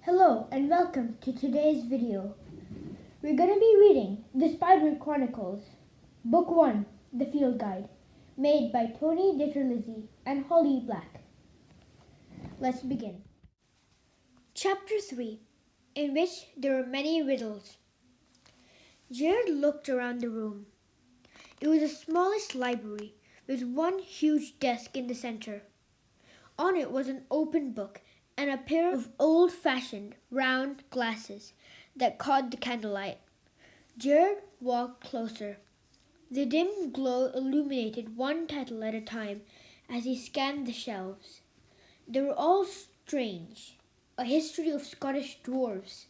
Hello and welcome to today's video. We're going to be reading the Spiderwick Chronicles, Book 1, The Field Guide, made by Tony Ditterlizzi and Holly Black. Let's begin. Chapter 3, in which there are many riddles. Jared looked around the room. It was a smallish library with one huge desk in the center. On it was an open book and a pair of old-fashioned round glasses that caught the candlelight. Jared walked closer. The dim glow illuminated one title at a time as he scanned the shelves. They were all strange. A history of Scottish dwarves,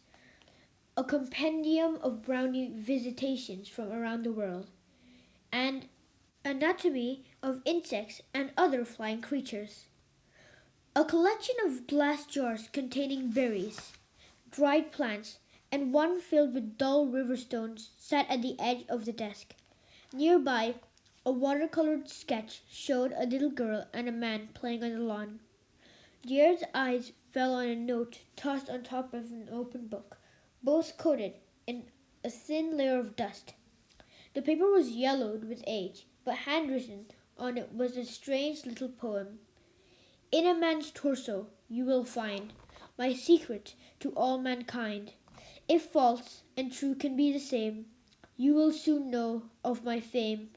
a compendium of brownie visitations from around the world, and anatomy of insects and other flying creatures. A collection of glass jars containing berries, dried plants, and one filled with dull river stones sat at the edge of the desk. Nearby, a watercolored sketch showed a little girl and a man playing on the lawn. Jared's eyes fell on a note tossed on top of an open book, both coated in a thin layer of dust. The paper was yellowed with age, but handwritten on it was a strange little poem. In a man's torso you will find my secret to all mankind. If false and true can be the same, you will soon know of my fame.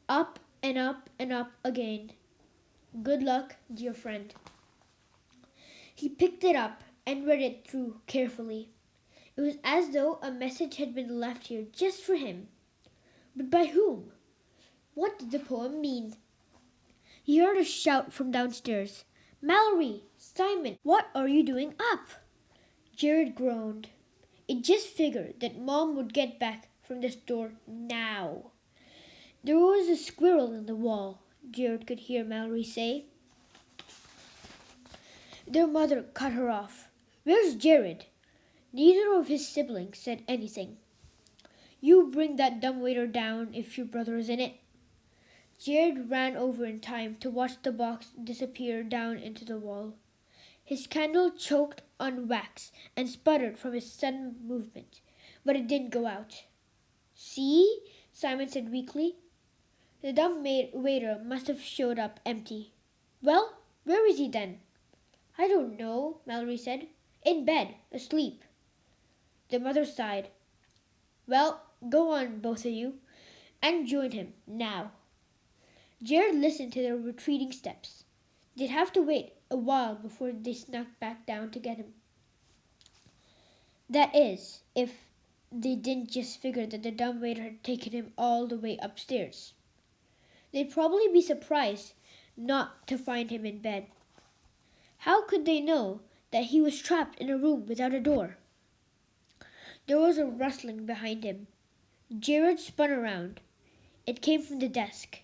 Up and up and up again. Good luck, dear friend. He picked it up and read it through carefully. It was as though a message had been left here just for him. But by whom? What did the poem mean? He heard a shout from downstairs. Mallory! Simon! What are you doing up? Jared groaned. It just figured that Mom would get back from the store now. There was a squirrel in the wall, Jared could hear Mallory say. Their mother cut her off. Where's Jared? Neither of his siblings said anything. You bring that dumbwaiter down if your brother is in it. Jared ran over in time to watch the box disappear down into the wall. His candle choked on wax and sputtered from his sudden movement, but it didn't go out. See? Simon said weakly. The dumb waiter must have showed up empty. Well, where is he then? I don't know, Mallory said. In bed, asleep. The mother sighed. Well, go on, both of you, and join him now. Jared listened to their retreating steps. They'd have to wait a while before they snuck back down to get him. That is, if they didn't just figure that the dumbwaiter had taken him all the way upstairs. They'd probably be surprised not to find him in bed. How could they know that he was trapped in a room without a door? There was a rustling behind him. Jared spun around. It came from the desk.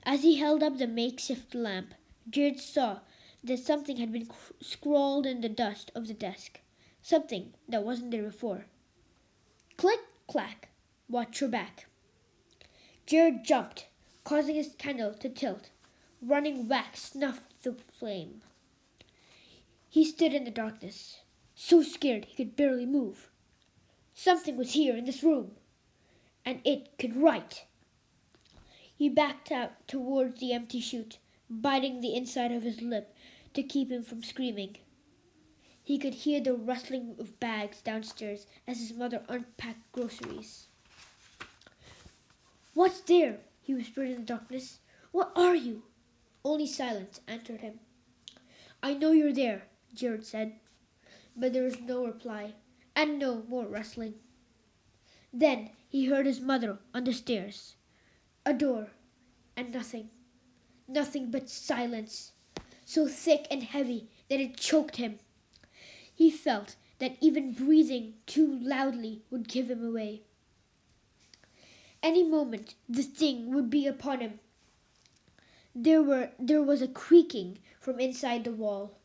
As he held up the makeshift lamp, Jared saw that something had been scrawled in the dust of the desk. Something that wasn't there before. Click, clack, watch your back. Jared jumped, causing his candle to tilt. Running wax snuffed the flame. He stood in the darkness, so scared he could barely move. Something was here in this room, and it could write. He backed out towards the empty chute, biting the inside of his lip to keep him from screaming. He could hear the rustling of bags downstairs as his mother unpacked groceries. What's there? He whispered in the darkness. What are you? Only silence answered him. I know you're there, Jared said, but there was no reply, and no more rustling. Then he heard his mother on the stairs. A door, and nothing. Nothing but silence, so thick and heavy that it choked him. He felt that even breathing too loudly would give him away. Any moment the thing would be upon him. There was a creaking from inside the wall.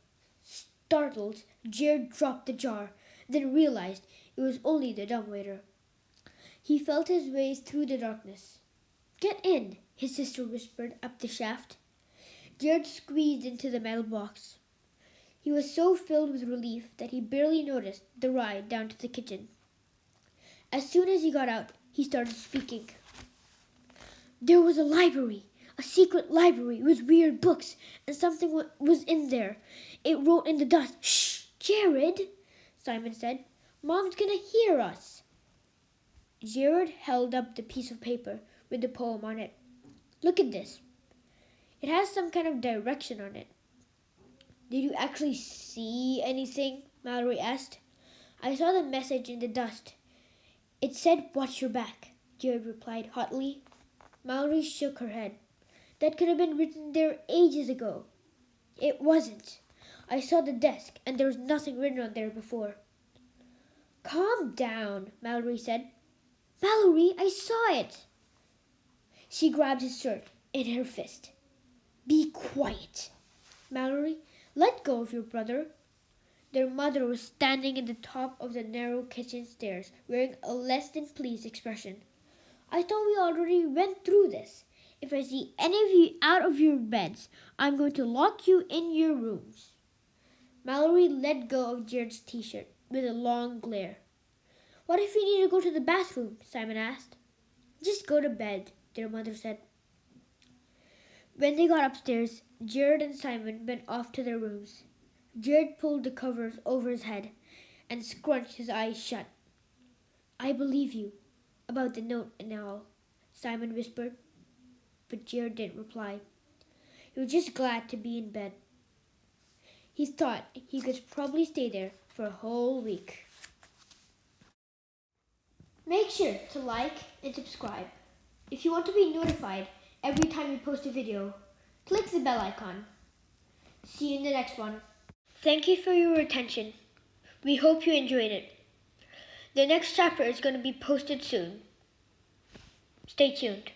Startled, Jared dropped the jar, then realized it was only the dumbwaiter. He felt his way through the darkness. Get in, his sister whispered up the shaft. Jared squeezed into the metal box. He was so filled with relief that he barely noticed the ride down to the kitchen. As soon as he got out, he started speaking. There was a library, a secret library with weird books, and something was in there. It wrote in the dust. Shh, Jared, Simon said. Mom's gonna hear us. Jared held up the piece of paper with the poem on it. Look at this. It has some kind of direction on it. Did you actually see anything? Mallory asked. I saw the message in the dust. It said, watch your back, Jared replied hotly. Mallory shook her head. That could have been written there ages ago. It wasn't. I saw the desk, and there was nothing written on there before. Calm down, Mallory said. Mallory, I saw it. She grabbed his shirt in her fist. Be quiet. Mallory, let go of your brother. Their mother was standing at the top of the narrow kitchen stairs, wearing a less than pleased expression. I thought we already went through this. If I see any of you out of your beds, I'm going to lock you in your rooms. Mallory let go of Jared's t-shirt with a long glare. What if we need to go to the bathroom? Simon asked. Just go to bed, their mother said. When they got upstairs, Jared and Simon went off to their rooms. Jared pulled the covers over his head and scrunched his eyes shut. I believe you about the note and all, Simon whispered. But Jared didn't reply. He was just glad to be in bed. He thought he could probably stay there for a whole week. Make sure to like and subscribe. If you want to be notified every time we post a video, click the bell icon. See you in the next one. Thank you for your attention. We hope you enjoyed it. The next chapter is going to be posted soon. Stay tuned.